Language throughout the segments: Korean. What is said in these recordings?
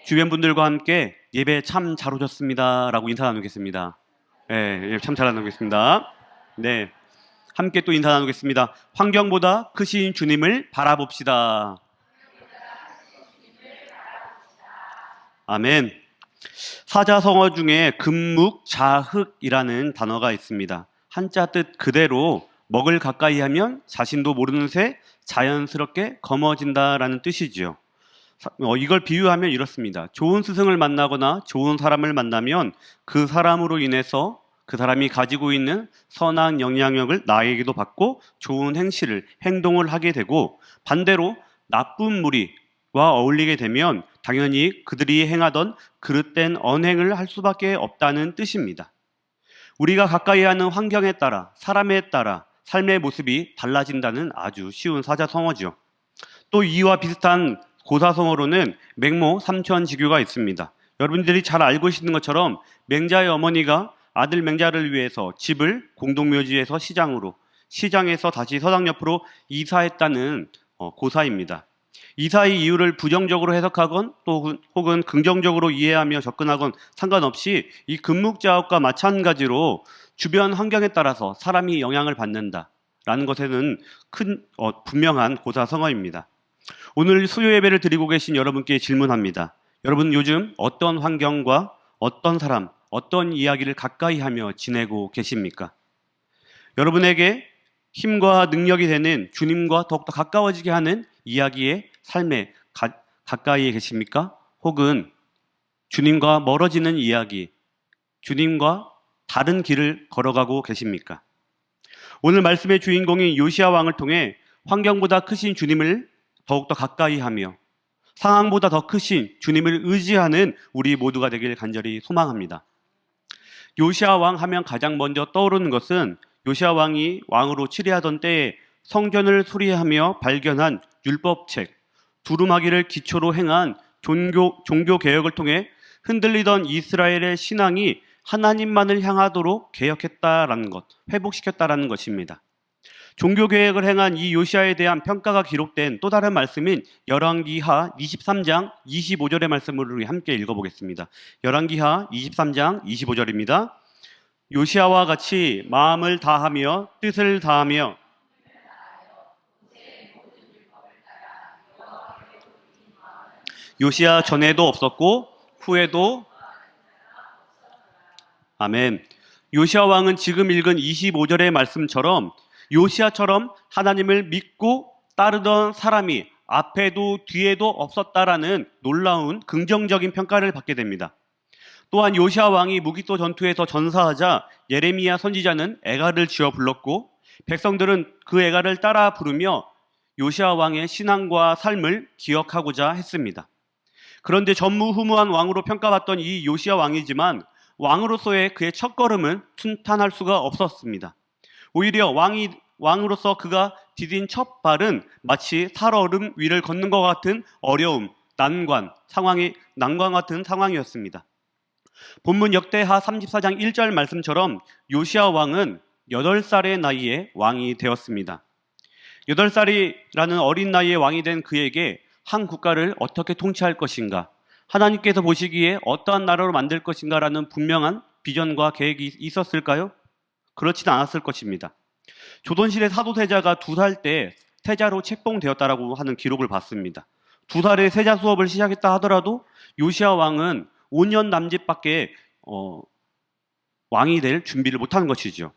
주변 분들과 함께 예배 참 잘 오셨습니다 라고 인사 나누겠습니다. 네, 참 잘 나누겠습니다. 네, 함께 또 인사 나누겠습니다. 환경보다 크신 주님을 바라봅시다. 아멘. 사자성어 중에 금묵자흑이라는 단어가 있습니다. 한자 뜻 그대로 먹을 가까이 하면 자신도 모르는 새 자연스럽게 검어진다라는 뜻이지요. 이걸 비유하면 이렇습니다. 좋은 스승을 만나거나 좋은 사람을 만나면 그 사람으로 인해서 그 사람이 가지고 있는 선한 영향력을 나에게도 받고 좋은 행동을 하게 되고, 반대로 나쁜 무리와 어울리게 되면 당연히 그들이 행하던 그릇된 언행을 할 수밖에 없다는 뜻입니다. 우리가 가까이 하는 환경에 따라, 사람에 따라 삶의 모습이 달라진다는 아주 쉬운 사자성어죠. 또 이와 비슷한 고사성어로는 맹모 삼천지교가 있습니다. 여러분들이 잘 알고 계시는 것처럼 맹자의 어머니가 아들 맹자를 위해서 집을 공동묘지에서 시장에서 다시 서당 옆으로 이사했다는 고사입니다. 이사의 이유를 부정적으로 해석하건 또 혹은 긍정적으로 이해하며 접근하건 상관없이 이 금묵자옥과 마찬가지로 주변 환경에 따라서 사람이 영향을 받는다라는 것에는 분명한 고사성어입니다. 오늘 수요 예배를 드리고 계신 여러분께 질문합니다. 여러분 요즘 어떤 환경과 어떤 사람, 어떤 이야기를 가까이 하며 지내고 계십니까? 여러분에게 힘과 능력이 되는 주님과 더욱더 가까워지게 하는 이야기의 삶에 가까이에 계십니까? 혹은 주님과 멀어지는 이야기, 주님과 다른 길을 걸어가고 계십니까? 오늘 말씀의 주인공인 요시야 왕을 통해 환경보다 크신 주님을 더욱더 가까이 하며 상황보다 더 크신 주님을 의지하는 우리 모두가 되길 간절히 소망합니다. 요시야 왕 하면 가장 먼저 떠오르는 것은 요시야 왕이 왕으로 치리하던 때에 성전을 수리하며 발견한 율법책, 두루마기를 기초로 행한 종교 개혁을 통해 흔들리던 이스라엘의 신앙이 하나님만을 향하도록 개혁했다라는 것, 회복시켰다라는 것입니다. 종교 개혁을 행한 이 요시야에 대한 평가가 기록된 또 다른 말씀인 열왕기하 23장 25절의 말씀을 우리 함께 읽어보겠습니다. 열왕기하 23장 25절입니다. 요시야와 같이 마음을 다하며 뜻을 다하며 요시야 전에도 없었고 후에도 아멘. 요시야 왕은 지금 읽은 25절의 말씀처럼 요시야처럼 하나님을 믿고 따르던 사람이 앞에도 뒤에도 없었다라는 놀라운 긍정적인 평가를 받게 됩니다. 또한 요시야 왕이 무기또 전투에서 전사하자 예레미야 선지자는 애가를 지어 불렀고 백성들은 그 애가를 따라 부르며 요시야 왕의 신앙과 삶을 기억하고자 했습니다. 그런데 전무후무한 왕으로 평가받던 이 요시야 왕이지만 왕으로서의 그의 첫걸음은 순탄할 수가 없었습니다. 오히려 왕으로서 그가 디딘 첫 발은 마치 살얼음 위를 걷는 것 같은 어려움, 난관 같은 상황이었습니다. 본문 역대하 34장 1절 말씀처럼 요시야 왕은 8살의 나이에 왕이 되었습니다. 8살이라는 어린 나이에 왕이 된 그에게 한 국가를 어떻게 통치할 것인가, 하나님께서 보시기에 어떠한 나라로 만들 것인가라는 분명한 비전과 계획이 있었을까요? 그렇지는 않았을 것입니다. 조선시대 사도세자가 2살 때 세자로 책봉되었다라고 하는 기록을 봤습니다. 2살에 세자 수업을 시작했다 하더라도 요시야 왕은 5년 남짓밖에 왕이 될 준비를 못한 것이죠.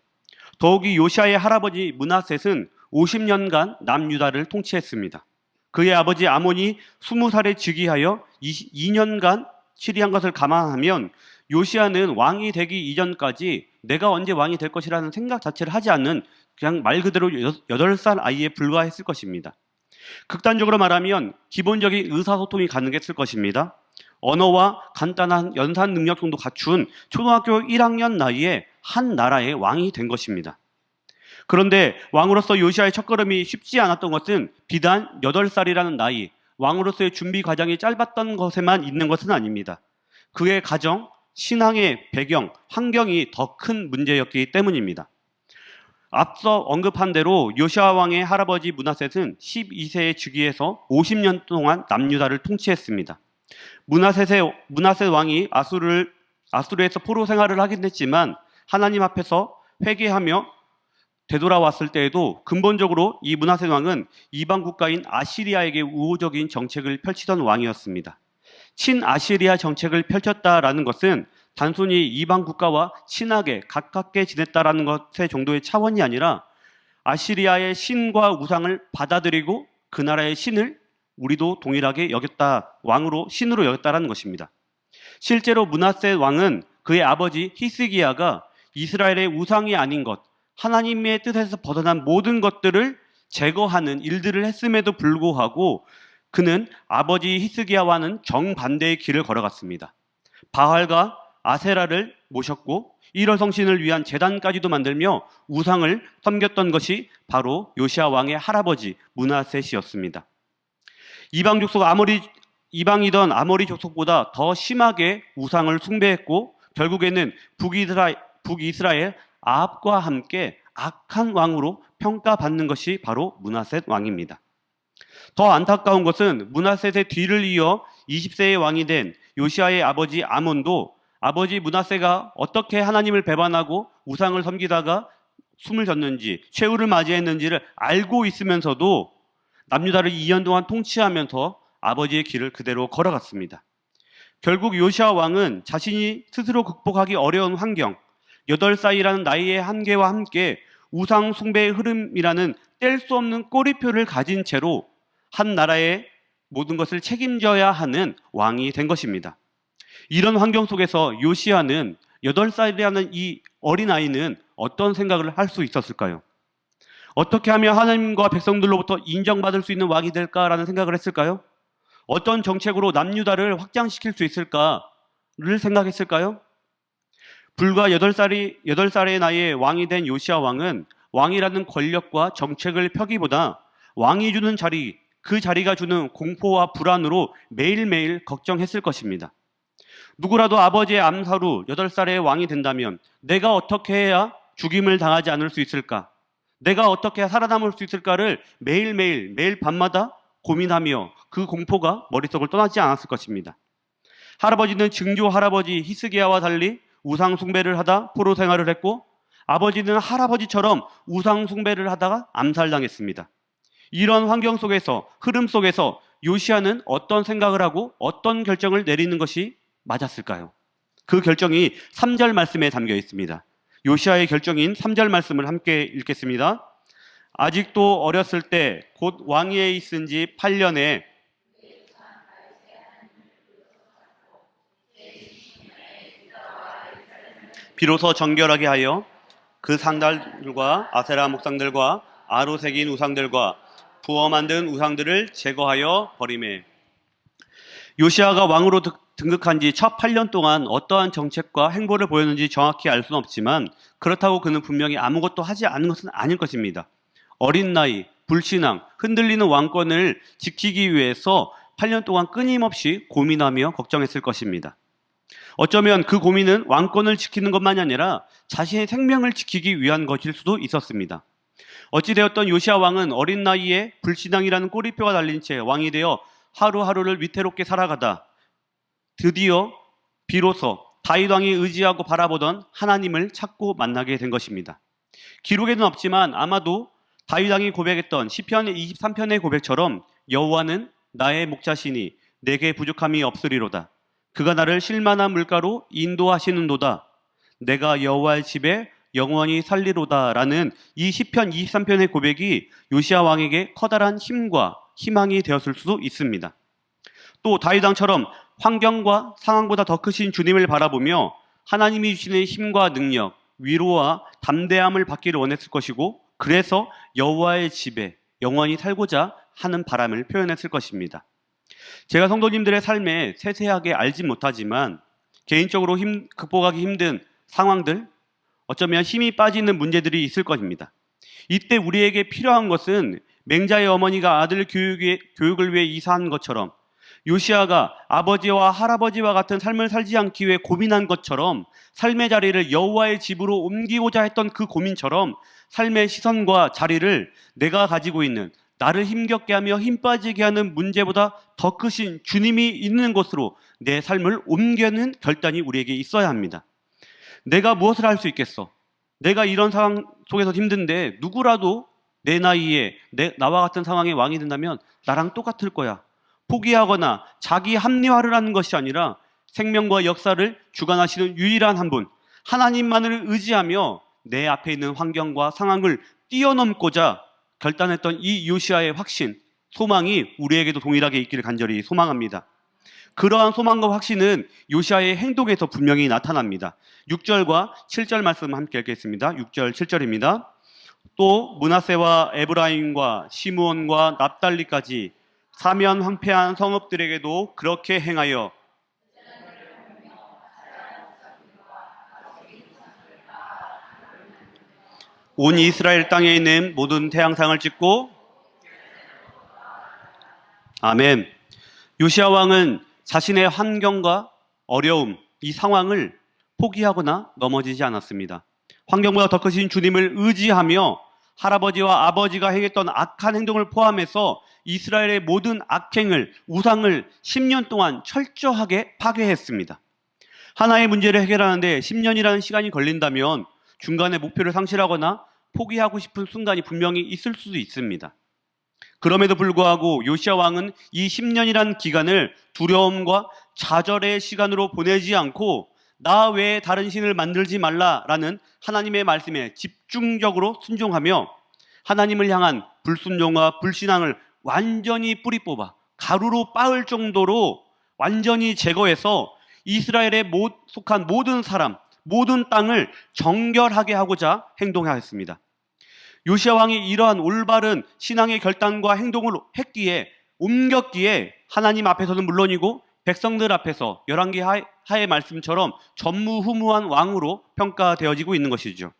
더욱이 요시야의 할아버지 므낫셋은 50년간 남유다를 통치했습니다. 그의 아버지 아몬이 20살에 즉위하여 22년간 치리한 것을 감안하면 요시야는 왕이 되기 이전까지 내가 언제 왕이 될 것이라는 생각 자체를 하지 않는 그냥 말 그대로 8살 아이에 불과했을 것입니다. 극단적으로 말하면 기본적인 의사소통이 가능했을 것입니다. 언어와 간단한 연산 능력 정도 갖춘 초등학교 1학년 나이에 한 나라의 왕이 된 것입니다. 그런데 왕으로서 요시야의 첫걸음이 쉽지 않았던 것은 비단 8살이라는 나이, 왕으로서의 준비 과정이 짧았던 것에만 있는 것은 아닙니다. 그의 가정, 신앙의 배경, 환경이 더 큰 문제였기 때문입니다. 앞서 언급한 대로 요시아 왕의 할아버지 므낫셋은 12세에 즉위해서 50년 동안 남유다를 통치했습니다. 므낫셋 왕이 아수르에서 포로 생활을 하긴 했지만 하나님 앞에서 회개하며 되돌아왔을 때에도 근본적으로 이 므낫셋 왕은 이방 국가인 아시리아에게 우호적인 정책을 펼치던 왕이었습니다. 친아시리아 정책을 펼쳤다라는 것은 단순히 이방 국가와 친하게 가깝게 지냈다라는 것의 정도의 차원이 아니라 아시리아의 신과 우상을 받아들이고 그 나라의 신을 우리도 동일하게 여겼다, 왕으로 신으로 여겼다라는 것입니다. 실제로 므낫셋 왕은 그의 아버지 히스기야가 이스라엘의 우상이 아닌 것, 하나님의 뜻에서 벗어난 모든 것들을 제거하는 일들을 했음에도 불구하고 그는 아버지 히스기야와는 정반대의 길을 걸어갔습니다. 바알과 아세라를 모셨고 일월성신을 위한 제단까지도 만들며 우상을 섬겼던 것이 바로 요시아 왕의 할아버지 므낫셋이었습니다. 이방이던 아모리 족속보다 더 심하게 우상을 숭배했고 결국에는 북이스라엘 아합과 함께 악한 왕으로 평가받는 것이 바로 므낫셋 왕입니다. 더 안타까운 것은 므낫셋의 뒤를 이어 20세의 왕이 된 요시아의 아버지 아몬도 아버지 므낫셋가 어떻게 하나님을 배반하고 우상을 섬기다가 숨을 졌는지 최후를 맞이했는지를 알고 있으면서도 남유다를 2년 동안 통치하면서 아버지의 길을 그대로 걸어갔습니다. 결국 요시아 왕은 자신이 스스로 극복하기 어려운 환경, 8살이라는 나이의 한계와 함께 우상 숭배의 흐름이라는 뗄 수 없는 꼬리표를 가진 채로 한 나라의 모든 것을 책임져야 하는 왕이 된 것입니다. 이런 환경 속에서 요시아는 8살이라는 이 어린아이는 어떤 생각을 할 수 있었을까요? 어떻게 하면 하나님과 백성들로부터 인정받을 수 있는 왕이 될까라는 생각을 했을까요? 어떤 정책으로 남유다를 확장시킬 수 있을까를 생각했을까요? 불과 8살의 나이에 왕이 된 요시아 왕은 왕이라는 권력과 정책을 펴기보다 왕이 주는 자리, 그 자리가 주는 공포와 불안으로 매일매일 걱정했을 것입니다. 누구라도 아버지의 암살 후 8살의 왕이 된다면 내가 어떻게 해야 죽임을 당하지 않을 수 있을까? 내가 어떻게 해야 살아남을 수 있을까를 매일 밤마다 고민하며 그 공포가 머릿속을 떠나지 않았을 것입니다. 할아버지는 증조 할아버지 히스기야와 달리 우상 숭배를 하다 포로 생활을 했고 아버지는 할아버지처럼 우상 숭배를 하다가 암살당했습니다. 이런 환경 속에서 흐름 속에서 요시아는 어떤 생각을 하고 어떤 결정을 내리는 것이 맞았을까요? 그 결정이 3절 말씀에 담겨 있습니다. 요시아의 결정인 3절 말씀을 함께 읽겠습니다. 아직도 어렸을 때 곧 왕위에 있은 지 8년에 비로소 정결하게 하여 그 상달들과 아세라 목상들과 아로 새긴 우상들과 부어 만든 우상들을 제거하여 버리매. 요시아가 왕으로 등극한 지 첫 8년 동안 어떠한 정책과 행보를 보였는지 정확히 알 수는 없지만 그렇다고 그는 분명히 아무것도 하지 않은 것은 아닐 것입니다. 어린 나이, 불신앙, 흔들리는 왕권을 지키기 위해서 8년 동안 끊임없이 고민하며 걱정했을 것입니다. 어쩌면 그 고민은 왕권을 지키는 것만이 아니라 자신의 생명을 지키기 위한 것일 수도 있었습니다. 어찌되었던 요시아 왕은 어린 나이에 불신앙이라는 꼬리표가 달린 채 왕이 되어 하루하루를 위태롭게 살아가다 드디어 비로소 다윗 왕이 의지하고 바라보던 하나님을 찾고 만나게 된 것입니다. 기록에는 없지만 아마도 다윗 왕이 고백했던 시편 23편의 고백처럼 여호와는 나의 목자시니 내게 부족함이 없으리로다. 그가 나를 쉴만한 물가로 인도하시는도다. 내가 여호와의 집에 영원히 살리로다 라는 이 시편 23편의 고백이 요시아 왕에게 커다란 힘과 희망이 되었을 수도 있습니다. 또 다윗 왕처럼 환경과 상황보다 더 크신 주님을 바라보며 하나님이 주시는 힘과 능력, 위로와 담대함을 받기를 원했을 것이고 그래서 여호와의 집에 영원히 살고자 하는 바람을 표현했을 것입니다. 제가 성도님들의 삶에 세세하게 알지 못하지만 개인적으로 극복하기 힘든 상황들, 어쩌면 힘이 빠지는 문제들이 있을 것입니다. 이때 우리에게 필요한 것은 맹자의 어머니가 아들 교육을 위해 이사한 것처럼 요시아가 아버지와 할아버지와 같은 삶을 살지 않기 위해 고민한 것처럼 삶의 자리를 여호와의 집으로 옮기고자 했던 그 고민처럼 삶의 시선과 자리를 내가 가지고 있는 나를 힘겹게 하며 힘 빠지게 하는 문제보다 더 크신 주님이 있는 곳으로 내 삶을 옮기는 결단이 우리에게 있어야 합니다. 내가 무엇을 할 수 있겠어? 내가 이런 상황 속에서 힘든데 누구라도 내 나이에 나와 같은 상황의 왕이 된다면 나랑 똑같을 거야. 포기하거나 자기 합리화를 하는 것이 아니라 생명과 역사를 주관하시는 유일한 한 분, 하나님만을 의지하며 내 앞에 있는 환경과 상황을 뛰어넘고자 결단했던 이 요시아의 확신, 소망이 우리에게도 동일하게 있기를 간절히 소망합니다. 그러한 소망과 확신은 요시아의 행동에서 분명히 나타납니다. 6절과 7절 말씀 함께 읽겠습니다. 6절, 7절입니다. 또 므낫세와 에브라임과 시므온과 납달리까지 사면 황폐한 성읍들에게도 그렇게 행하여 온 이스라엘 땅에 있는 모든 태양상을 찍고 아멘. 요시아 왕은 자신의 환경과 어려움, 이 상황을 포기하거나 넘어지지 않았습니다. 환경보다 더 크신 주님을 의지하며 할아버지와 아버지가 행했던 악한 행동을 포함해서 이스라엘의 모든 악행을, 우상을 10년 동안 철저하게 파괴했습니다. 하나의 문제를 해결하는데 10년이라는 시간이 걸린다면 중간에 목표를 상실하거나 포기하고 싶은 순간이 분명히 있을 수도 있습니다. 그럼에도 불구하고 요시아 왕은 이 10년이라는 기간을 두려움과 좌절의 시간으로 보내지 않고 나 외에 다른 신을 만들지 말라라는 하나님의 말씀에 집중적으로 순종하며 하나님을 향한 불순종과 불신앙을 완전히 뿌리 뽑아 가루로 빻을 정도로 완전히 제거해서 이스라엘에 속한 모든 사람, 모든 땅을 정결하게 하고자 행동하였습니다. 요시아 왕이 이러한 올바른 신앙의 결단과 행동을 옮겼기에 하나님 앞에서는 물론이고 백성들 앞에서 열왕기 하의 말씀처럼 전무후무한 왕으로 평가되어지고 있는 것이죠.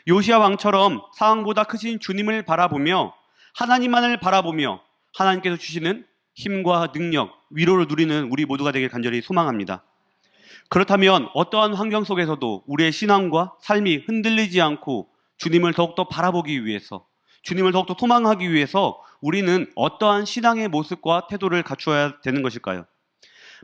요시아 왕처럼 상황보다 크신 주님을 바라보며 하나님만을 바라보며 하나님께서 주시는 힘과 능력, 위로를 누리는 우리 모두가 되길 간절히 소망합니다. 그렇다면 어떠한 환경 속에서도 우리의 신앙과 삶이 흔들리지 않고 주님을 더욱더 바라보기 위해서, 주님을 더욱더 소망하기 위해서 우리는 어떠한 신앙의 모습과 태도를 갖추어야 되는 것일까요?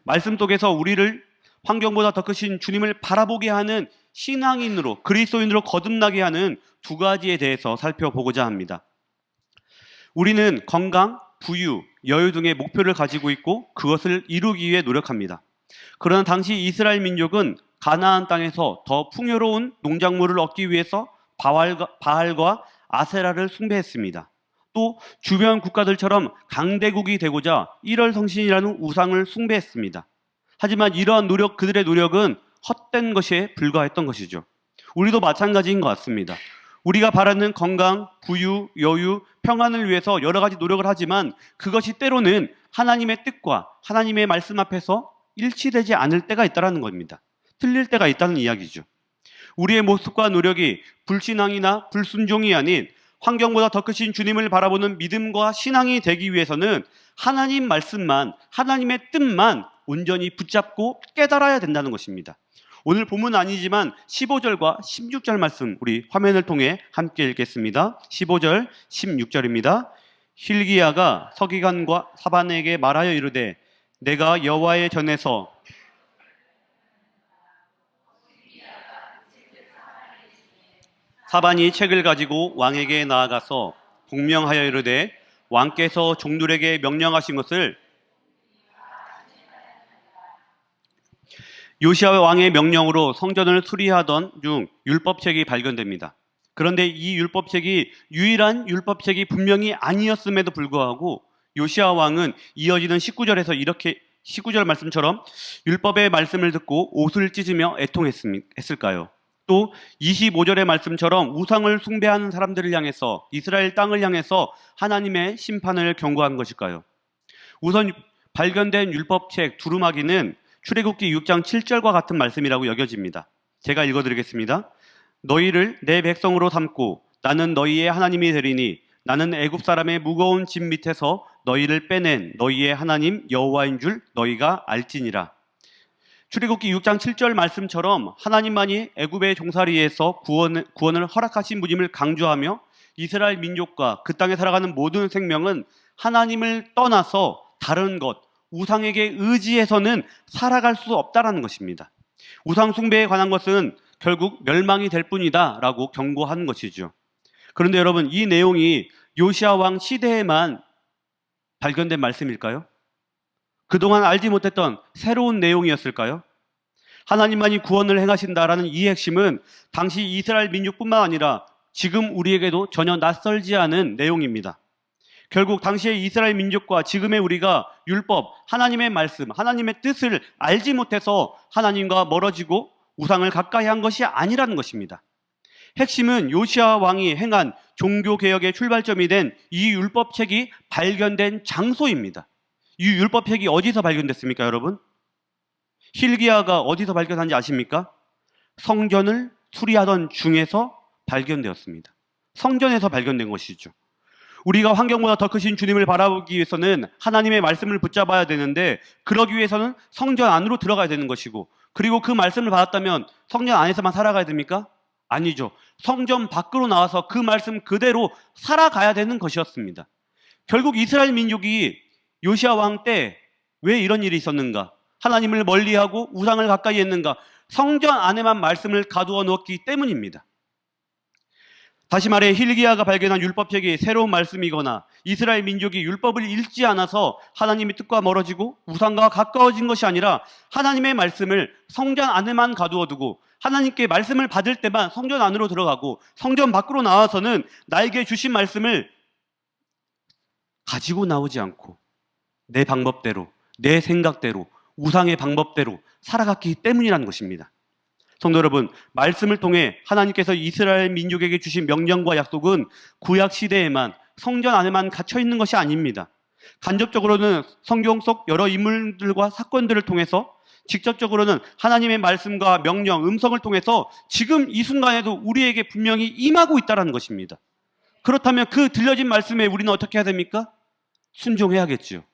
말씀 속에서 우리를 환경보다 더 크신 주님을 바라보게 하는 신앙인으로, 그리스도인으로 거듭나게 하는 두 가지에 대해서 살펴보고자 합니다. 우리는 건강, 부유, 여유 등의 목표를 가지고 있고 그것을 이루기 위해 노력합니다. 그러나 당시 이스라엘 민족은 가나안 땅에서 더 풍요로운 농작물을 얻기 위해서 바알과 아세라를 숭배했습니다. 또 주변 국가들처럼 강대국이 되고자 일월성신이라는 우상을 숭배했습니다. 하지만 이러한 그들의 노력은 헛된 것에 불과했던 것이죠. 우리도 마찬가지인 것 같습니다. 우리가 바라는 건강, 부유, 여유, 평안을 위해서 여러 가지 노력을 하지만 그것이 때로는 하나님의 뜻과 하나님의 말씀 앞에서 일치되지 않을 때가 있다는 겁니다. 틀릴 때가 있다는 이야기죠. 우리의 모습과 노력이 불신앙이나 불순종이 아닌 환경보다 더 크신 주님을 바라보는 믿음과 신앙이 되기 위해서는 하나님 말씀만, 하나님의 뜻만 온전히 붙잡고 깨달아야 된다는 것입니다. 오늘 본문 아니지만 15절과 16절 말씀 우리 화면을 통해 함께 읽겠습니다. 15절, 16절입니다. hil기야가 서기관과 사반에게 말하여 이르되 내가 여호와의 전에서 사반이 책을 가지고 왕에게 나아가서 복명하여 이르되 왕께서 종들에게 명령하신 것을 요시아 왕의 명령으로 성전을 수리하던 중 율법책이 발견됩니다. 그런데 이 율법책이 유일한 율법책이 분명히 아니었음에도 불구하고 요시아 왕은 이어지는 19절에서 이렇게 19절 말씀처럼 율법의 말씀을 듣고 옷을 찢으며 애통했을까요? 또 25절의 말씀처럼 우상을 숭배하는 사람들을 향해서 이스라엘 땅을 향해서 하나님의 심판을 경고한 것일까요? 우선 발견된 율법책 두루마기는 출애굽기 6장 7절과 같은 말씀이라고 여겨집니다. 제가 읽어드리겠습니다. 너희를 내 백성으로 삼고 나는 너희의 하나님이 되리니 나는 애굽 사람의 무거운 짐 밑에서 너희를 빼낸 너희의 하나님 여호와인 줄 너희가 알지니라. 출애굽기 6장 7절 말씀처럼 하나님만이 애굽의 종살이에서 구원을 허락하신 분임을 강조하며 이스라엘 민족과 그 땅에 살아가는 모든 생명은 하나님을 떠나서 다른 것, 우상에게 의지해서는 살아갈 수 없다라는 것입니다. 우상 숭배에 관한 것은 결국 멸망이 될 뿐이다 라고 경고하는 것이죠. 그런데 여러분, 이 내용이 요시야 왕 시대에만 발견된 말씀일까요? 그동안 알지 못했던 새로운 내용이었을까요? 하나님만이 구원을 행하신다라는 이 핵심은 당시 이스라엘 민족뿐만 아니라 지금 우리에게도 전혀 낯설지 않은 내용입니다. 결국 당시의 이스라엘 민족과 지금의 우리가 율법, 하나님의 말씀, 하나님의 뜻을 알지 못해서 하나님과 멀어지고 우상을 가까이 한 것이 아니라는 것입니다. 핵심은 요시야 왕이 행한 종교개혁의 출발점이 된 이 율법책이 발견된 장소입니다. 이 율법책이 어디서 발견됐습니까, 여러분? hil기야가 어디서 발견한지 아십니까? 성전을 수리하던 중에서 발견되었습니다. 성전에서 발견된 것이죠. 우리가 환경보다 더 크신 주님을 바라보기 위해서는 하나님의 말씀을 붙잡아야 되는데, 그러기 위해서는 성전 안으로 들어가야 되는 것이고, 그리고 그 말씀을 받았다면 성전 안에서만 살아가야 됩니까? 아니죠. 성전 밖으로 나와서 그 말씀 그대로 살아가야 되는 것이었습니다. 결국 이스라엘 민족이 요시야 왕 때 왜 이런 일이 있었는가? 하나님을 멀리하고 우상을 가까이 했는가? 성전 안에만 말씀을 가두어 놓았기 때문입니다. 다시 말해 hil기야가 발견한 율법책이 새로운 말씀이거나 이스라엘 민족이 율법을 읽지 않아서 하나님의 뜻과 멀어지고 우상과 가까워진 것이 아니라 하나님의 말씀을 성전 안에만 가두어 두고 하나님께 말씀을 받을 때만 성전 안으로 들어가고 성전 밖으로 나와서는 나에게 주신 말씀을 가지고 나오지 않고 내 방법대로, 내 생각대로, 우상의 방법대로 살아갔기 때문이라는 것입니다. 성도 여러분, 말씀을 통해 하나님께서 이스라엘 민족에게 주신 명령과 약속은 구약 시대에만 성전 안에만 갇혀 있는 것이 아닙니다. 간접적으로는 성경 속 여러 인물들과 사건들을 통해서, 직접적으로는 하나님의 말씀과 명령, 음성을 통해서 지금 이 순간에도 우리에게 분명히 임하고 있다는 것입니다. 그렇다면 그 들려진 말씀에 우리는 어떻게 해야 됩니까? 순종해야겠죠.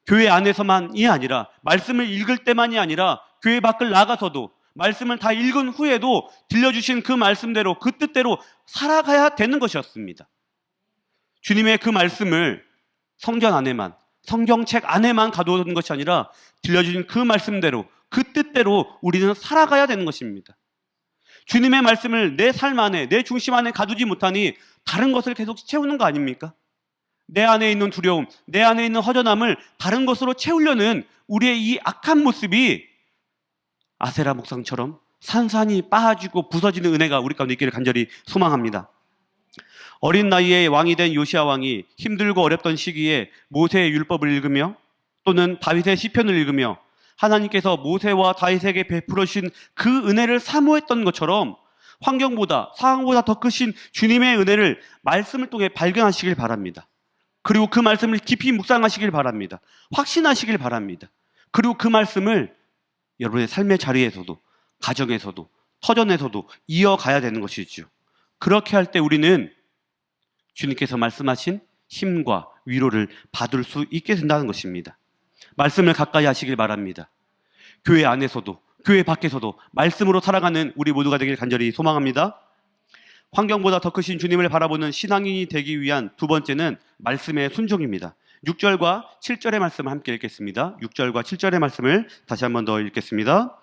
교회 안에서만이 아니라, 말씀을 읽을 때만이 아니라 교회 밖을 나가서도 말씀을 다 읽은 후에도 들려주신 그 말씀대로, 그 뜻대로 살아가야 되는 것이었습니다. 주님의 그 말씀을 성전 안에만, 성경책 안에만 가두어두는 것이 아니라 들려주신 그 말씀대로, 그 뜻대로 우리는 살아가야 되는 것입니다. 주님의 말씀을 내 삶 안에, 내 중심 안에 가두지 못하니 다른 것을 계속 채우는 거 아닙니까? 내 안에 있는 두려움, 내 안에 있는 허전함을 다른 것으로 채우려는 우리의 이 악한 모습이 아세라 목상처럼 산산이 빠지고 부서지는 은혜가 우리 가운데 있기를 간절히 소망합니다. 어린 나이에 왕이 된 요시야 왕이 힘들고 어렵던 시기에 모세의 율법을 읽으며 또는 다윗의 시편을 읽으며 하나님께서 모세와 다윗에게 베풀어 주신 그 은혜를 사모했던 것처럼 환경보다, 상황보다 더 크신 주님의 은혜를 말씀을 통해 발견하시길 바랍니다. 그리고 그 말씀을 깊이 묵상하시길 바랍니다. 확신하시길 바랍니다. 그리고 그 말씀을 여러분의 삶의 자리에서도, 가정에서도, 터전에서도 이어가야 되는 것이죠. 그렇게 할 때 우리는 주님께서 말씀하신 힘과 위로를 받을 수 있게 된다는 것입니다. 말씀을 가까이 하시길 바랍니다. 교회 안에서도, 교회 밖에서도 말씀으로 살아가는 우리 모두가 되길 간절히 소망합니다. 환경보다 더 크신 주님을 바라보는 신앙인이 되기 위한 두 번째는 말씀의 순종입니다. 6절과 7절의 말씀을 함께 읽겠습니다. 6절과 7절의 말씀을 다시 한 번 더 읽겠습니다.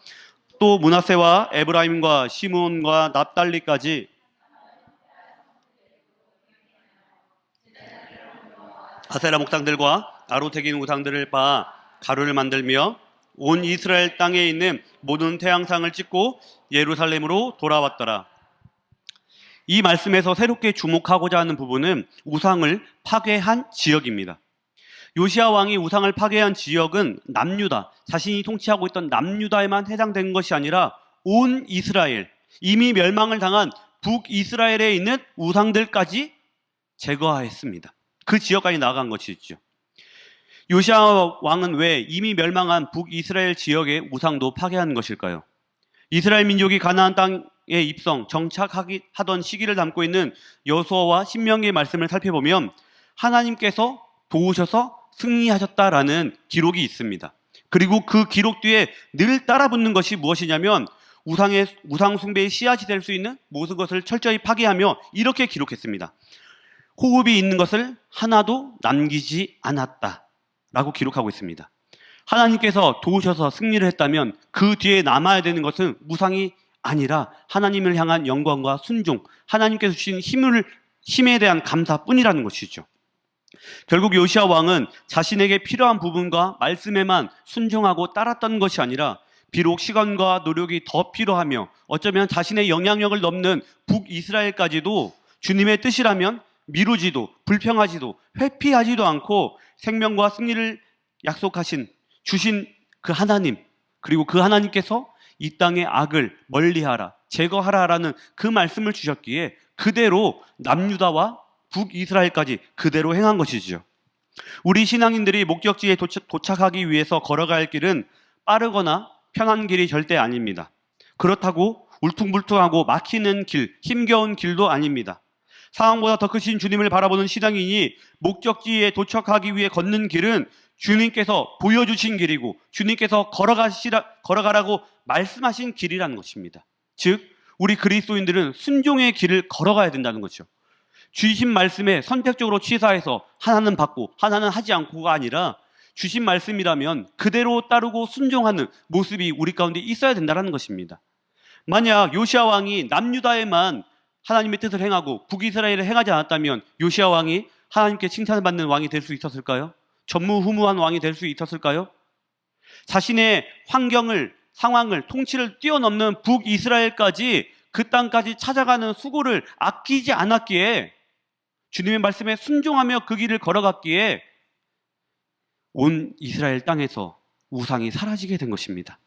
또 므낫세와 에브라임과 시므온과 납달리까지 아세라 목상들과 아로테긴 우상들을 봐 가루를 만들며 온 이스라엘 땅에 있는 모든 태양상을 찍고 예루살렘으로 돌아왔더라. 이 말씀에서 새롭게 주목하고자 하는 부분은 우상을 파괴한 지역입니다. 요시야 왕이 우상을 파괴한 지역은 남유다, 자신이 통치하고 있던 남유다에만 해당된 것이 아니라 온 이스라엘, 이미 멸망을 당한 북이스라엘에 있는 우상들까지 제거했습니다. 그 지역까지 나아간 것이죠. 요시야 왕은 왜 이미 멸망한 북이스라엘 지역의 우상도 파괴한 것일까요? 이스라엘 민족이 가나안 땅에 입성, 정착하던 시기를 담고 있는 여호수아와 신명기의 말씀을 살펴보면 하나님께서 도우셔서 승리하셨다라는 기록이 있습니다. 그리고 그 기록 뒤에 늘 따라붙는 것이 무엇이냐면 우상 숭배의 씨앗이 될 수 있는 모든 것을 철저히 파괴하며 이렇게 기록했습니다. 호흡이 있는 것을 하나도 남기지 않았다라고 기록하고 있습니다. 하나님께서 도우셔서 승리를 했다면 그 뒤에 남아야 되는 것은 우상이 아니라 하나님을 향한 영광과 순종, 하나님께서 주신 힘에 대한 감사뿐이라는 것이죠. 결국 요시야 왕은 자신에게 필요한 부분과 말씀에만 순종하고 따랐던 것이 아니라 비록 시간과 노력이 더 필요하며 어쩌면 자신의 영향력을 넘는 북이스라엘까지도 주님의 뜻이라면 미루지도 불평하지도 회피하지도 않고 생명과 승리를 주신 그 하나님, 그리고 그 하나님께서 이 땅의 악을 멀리하라, 제거하라라는 그 말씀을 주셨기에 그대로 남유다와 북이스라엘까지 그대로 행한 것이지요. 우리 신앙인들이 목적지에 도착하기 위해서 걸어갈 길은 빠르거나 편한 길이 절대 아닙니다. 그렇다고 울퉁불퉁하고 막히는 길, 힘겨운 길도 아닙니다. 상황보다 더 크신 주님을 바라보는 신앙인이 목적지에 도착하기 위해 걷는 길은 주님께서 보여주신 길이고 주님께서 걸어가라고 말씀하신 길이라는 것입니다. 즉 우리 그리스도인들은 순종의 길을 걸어가야 된다는 거죠. 주신 말씀에 선택적으로 취사해서 하나는 받고 하나는 하지 않고가 아니라 주신 말씀이라면 그대로 따르고 순종하는 모습이 우리 가운데 있어야 된다는 것입니다. 만약 요시야 왕이 남유다에만 하나님의 뜻을 행하고 북이스라엘을 행하지 않았다면 요시야 왕이 하나님께 칭찬받는 왕이 될 수 있었을까요? 전무후무한 왕이 될 수 있었을까요? 자신의 상황을, 통치를 뛰어넘는 북이스라엘까지 그 땅까지 찾아가는 수고를 아끼지 않았기에 주님의 말씀에 순종하며 그 길을 걸어갔기에 온 이스라엘 땅에서 우상이 사라지게 된 것입니다.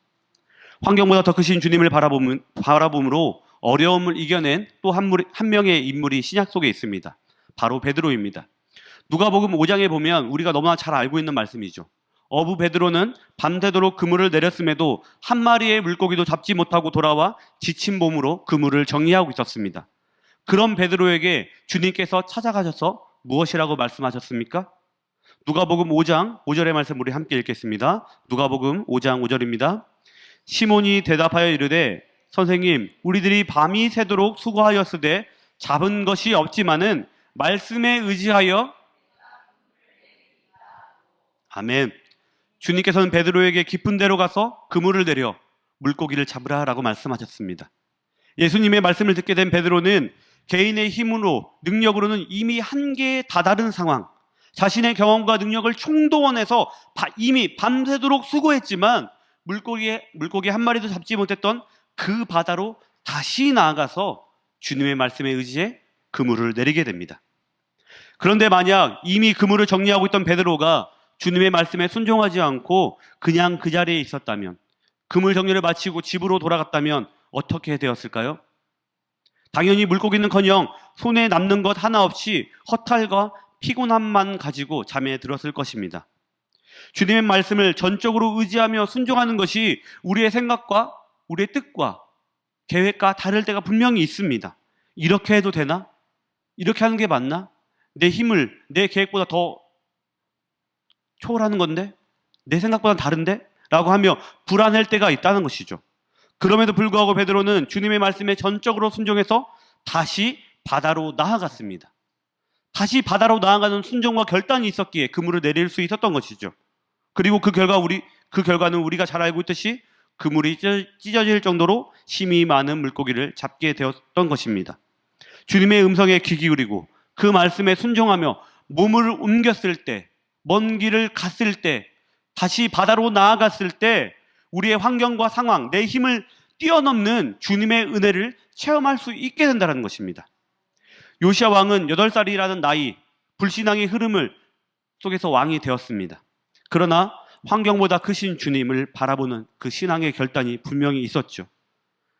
환경보다 더 크신 주님을 바라봄으로 어려움을 이겨낸 또 한 명의 인물이 신약 속에 있습니다. 바로 베드로입니다. 누가복음 5장에 보면 우리가 너무나 잘 알고 있는 말씀이죠. 어부 베드로는 밤새도록 그물을 내렸음에도 한 마리의 물고기도 잡지 못하고 돌아와 지친 몸으로 그물을 정리하고 있었습니다. 그런 베드로에게 주님께서 찾아가셔서 무엇이라고 말씀하셨습니까? 누가복음 5장 5절의 말씀 우리 함께 읽겠습니다. 누가복음 5장 5절입니다. 시몬이 대답하여 이르되 선생님, 우리들이 밤이 새도록 수고하였으되 잡은 것이 없지만은 말씀에 의지하여 아멘. 주님께서는 베드로에게 깊은 데로 가서 그물을 내려 물고기를 잡으라라고 말씀하셨습니다. 예수님의 말씀을 듣게 된 베드로는 개인의 힘으로 능력으로는 이미 한계에 다다른 상황, 자신의 경험과 능력을 총동원해서 이미 밤새도록 수고했지만 물고기 한 마리도 잡지 못했던 그 바다로 다시 나아가서 주님의 말씀에 의지해 그물을 내리게 됩니다. 그런데 만약 이미 그물을 정리하고 있던 베드로가 주님의 말씀에 순종하지 않고 그냥 그 자리에 있었다면, 그물 정리를 마치고 집으로 돌아갔다면 어떻게 되었을까요? 당연히 물고기는커녕 손에 남는 것 하나 없이 허탈과 피곤함만 가지고 잠에 들었을 것입니다. 주님의 말씀을 전적으로 의지하며 순종하는 것이 우리의 생각과 우리의 뜻과 계획과 다를 때가 분명히 있습니다. 이렇게 해도 되나? 이렇게 하는 게 맞나? 내 계획보다 더 초월하는 건데? 내 생각보다 다른데? 라고 하며 불안할 때가 있다는 것이죠. 그럼에도 불구하고 베드로는 주님의 말씀에 전적으로 순종해서 다시 바다로 나아갔습니다. 다시 바다로 나아가는 순종과 결단이 있었기에 그물을 내릴 수 있었던 것이죠. 그리고 그 결과는 우리가 잘 알고 있듯이 그물이 찢어질 정도로 힘이 많은 물고기를 잡게 되었던 것입니다. 주님의 음성에 귀 기울이고 그 말씀에 순종하며 몸을 옮겼을 때, 먼 길을 갔을 때, 다시 바다로 나아갔을 때 우리의 환경과 상황, 내 힘을 뛰어넘는 주님의 은혜를 체험할 수 있게 된다는 것입니다. 요시야 왕은 8살이라는 나이, 불신앙의 흐름을 속에서 왕이 되었습니다. 그러나 환경보다 크신 주님을 바라보는 그 신앙의 결단이 분명히 있었죠.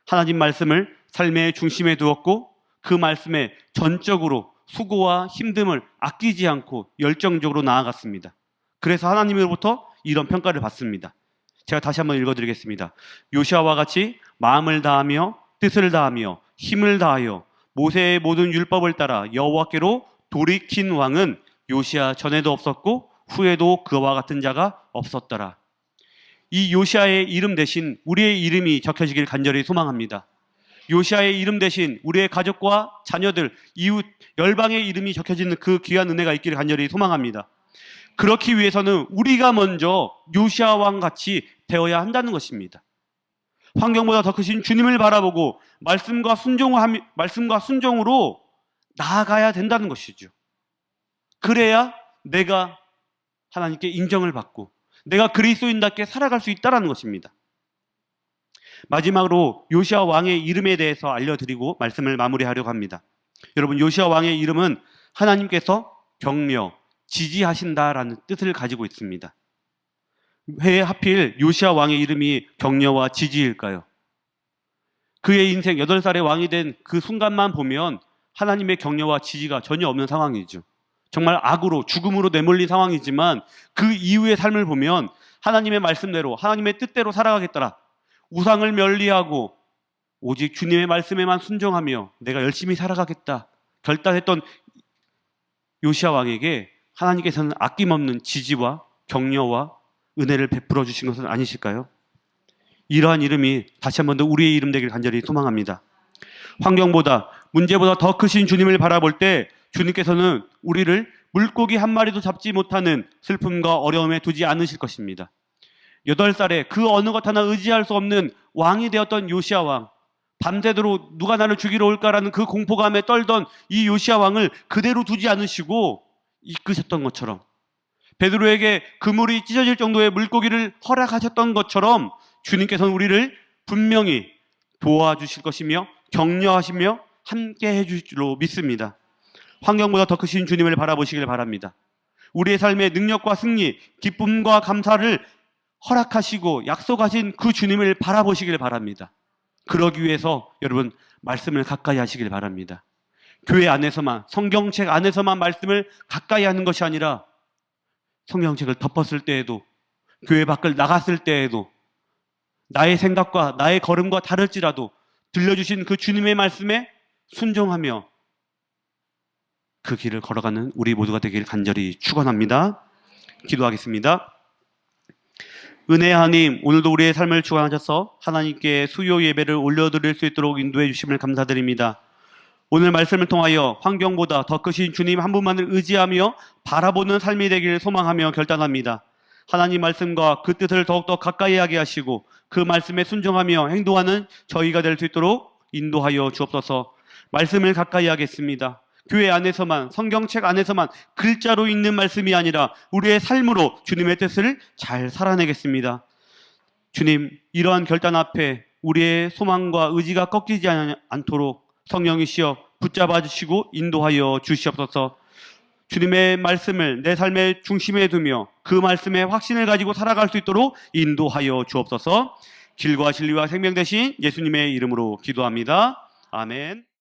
하나님 말씀을 삶의 중심에 두었고 그 말씀에 전적으로 수고와 힘듦을 아끼지 않고 열정적으로 나아갔습니다. 그래서 하나님으로부터 이런 평가를 받습니다. 제가 다시 한번 읽어드리겠습니다. 요시아와 같이 마음을 다하며 뜻을 다하며 힘을 다하여 모세의 모든 율법을 따라 여호와께로 돌이킨 왕은 요시야 전에도 없었고 후에도 그와 같은 자가 없었더라. 이 요시야의 이름 대신 우리의 이름이 적혀지길 간절히 소망합니다. 요시야의 이름 대신 우리의 가족과 자녀들, 이웃, 열방의 이름이 적혀지는 그 귀한 은혜가 있기를 간절히 소망합니다. 그렇기 위해서는 우리가 먼저 요시야 왕 같이 되어야 한다는 것입니다. 환경보다 더 크신 주님을 바라보고 말씀과 순종으로 나아가야 된다는 것이죠. 그래야 내가 하나님께 인정을 받고 내가 그리스도인답게 살아갈 수 있다는 것입니다. 마지막으로 요시야 왕의 이름에 대해서 알려드리고 말씀을 마무리하려고 합니다. 여러분, 요시야 왕의 이름은 하나님께서 격려, 지지하신다라는 뜻을 가지고 있습니다. 왜 하필 요시야 왕의 이름이 격려와 지지일까요? 그의 인생 8살의 왕이 된 그 순간만 보면 하나님의 격려와 지지가 전혀 없는 상황이죠. 정말 악으로 죽음으로 내몰린 상황이지만 그 이후의 삶을 보면 하나님의 말씀대로 하나님의 뜻대로 살아가겠더라. 우상을 멀리하고 오직 주님의 말씀에만 순종하며 내가 열심히 살아가겠다 결단했던 요시야 왕에게 하나님께서는 아낌없는 지지와 격려와 은혜를 베풀어 주신 것은 아니실까요? 이러한 이름이 다시 한 번 더 우리의 이름 되길 간절히 소망합니다. 환경보다 문제보다 더 크신 주님을 바라볼 때 주님께서는 우리를 물고기 한 마리도 잡지 못하는 슬픔과 어려움에 두지 않으실 것입니다. 8살에 그 어느 것 하나 의지할 수 없는 왕이 되었던 요시야 왕, 밤새도록 누가 나를 죽이러 올까라는 그 공포감에 떨던 이 요시야 왕을 그대로 두지 않으시고 이끄셨던 것처럼, 베드로에게 그물이 찢어질 정도의 물고기를 허락하셨던 것처럼 주님께서는 우리를 분명히 도와주실 것이며 격려하시며 함께 해주실 줄로 믿습니다. 환경보다 더 크신 주님을 바라보시길 바랍니다. 우리의 삶의 능력과 승리, 기쁨과 감사를 허락하시고 약속하신 그 주님을 바라보시길 바랍니다. 그러기 위해서 여러분 말씀을 가까이 하시길 바랍니다. 교회 안에서만, 성경책 안에서만 말씀을 가까이 하는 것이 아니라 성경책을 덮었을 때에도, 교회 밖을 나갔을 때에도, 나의 생각과 나의 걸음과 다를지라도 들려주신 그 주님의 말씀에 순종하며 그 길을 걸어가는 우리 모두가 되길 간절히 축원합니다. 기도하겠습니다. 은혜의 하나님, 오늘도 우리의 삶을 주관하셔서 하나님께 수요 예배를 올려드릴 수 있도록 인도해 주심을 감사드립니다. 오늘 말씀을 통하여 환경보다 더 크신 주님 한 분만을 의지하며 바라보는 삶이 되기를 소망하며 결단합니다. 하나님 말씀과 그 뜻을 더욱더 가까이 하게 하시고 그 말씀에 순종하며 행동하는 저희가 될 수 있도록 인도하여 주옵소서. 말씀을 가까이 하겠습니다. 교회 안에서만, 성경책 안에서만 글자로 읽는 말씀이 아니라 우리의 삶으로 주님의 뜻을 잘 살아내겠습니다. 주님, 이러한 결단 앞에 우리의 소망과 의지가 꺾이지 않도록 성령이시여 붙잡아 주시고 인도하여 주시옵소서. 주님의 말씀을 내 삶의 중심에 두며 그 말씀에 확신을 가지고 살아갈 수 있도록 인도하여 주옵소서. 길과 진리와 생명 되신 예수님의 이름으로 기도합니다. 아멘.